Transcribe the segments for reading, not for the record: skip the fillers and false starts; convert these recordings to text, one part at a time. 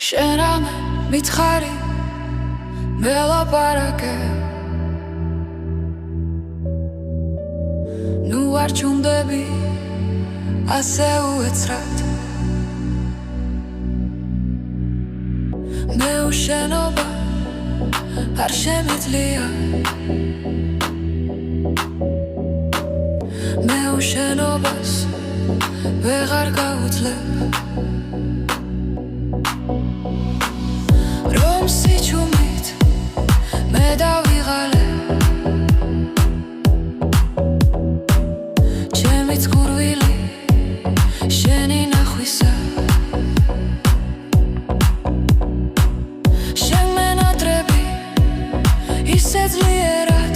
შენ მითხარი მელაპარაკე ნუ არ ჩუმდები ასე უეცრად მე უშენობა არ შემიძლია მე უშენობას ვეღარ გავუძლებ რომ სიჩუმით მე დავიღალე ჩემი ცგურვილი შენი ნახვისა შენ მენატრები ისე ძლიერად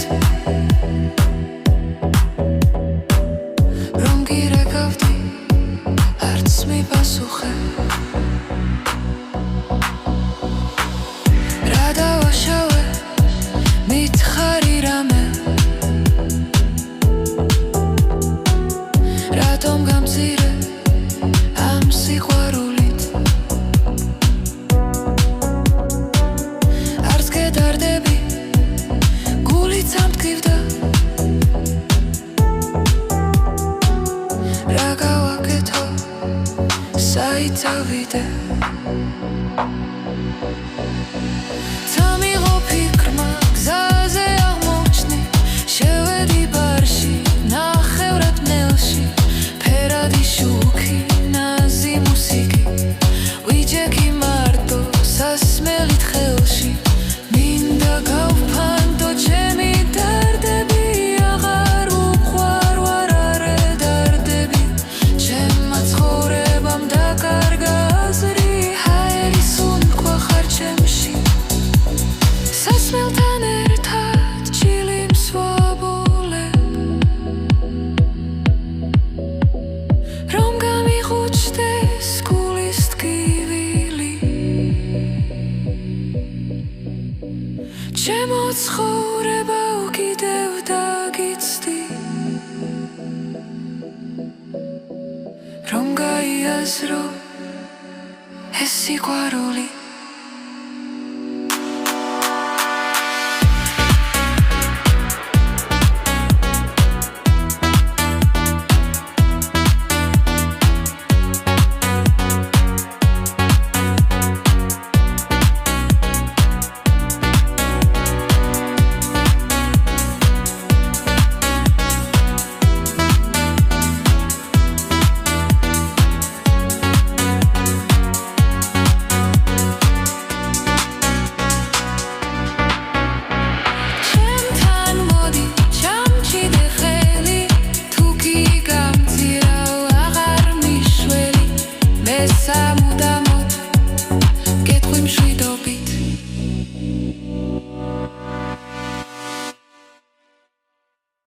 რომ გირეკავდი არც მიპასუხე დავაშავე მითხარი რამე რატომ გამცირე ამ სიყვარულით არც გედარდები გულიც ამტკივდა რა გავაკეთო საით ავიდე სამიღო ფიქრმა გზაზე აღმოჩნი შევედი ბარში ნახევრად ნელში ფერადი შუქი ნაზი მუსიკი ვიჯექი მარტო სასმელით ხელში მინდა გავფანტო ჩემი დარდები აღარ უყვარ ვარ არე დარდები ჩემმა ცხოვრებამ დაკარგა აზრი ჰაერი სუნთქვა ხარ ჩემში სასმელთან ერთად ჩილიმს ვაბოლებ რომ გამიხუჩდეს გულის ტკივილი ჩემო ცხოვრება უკიდევ დაგიცდი რომ გაიაზრო ეს სიყვარული სამუდამოდ გეტყვი მშვიდობით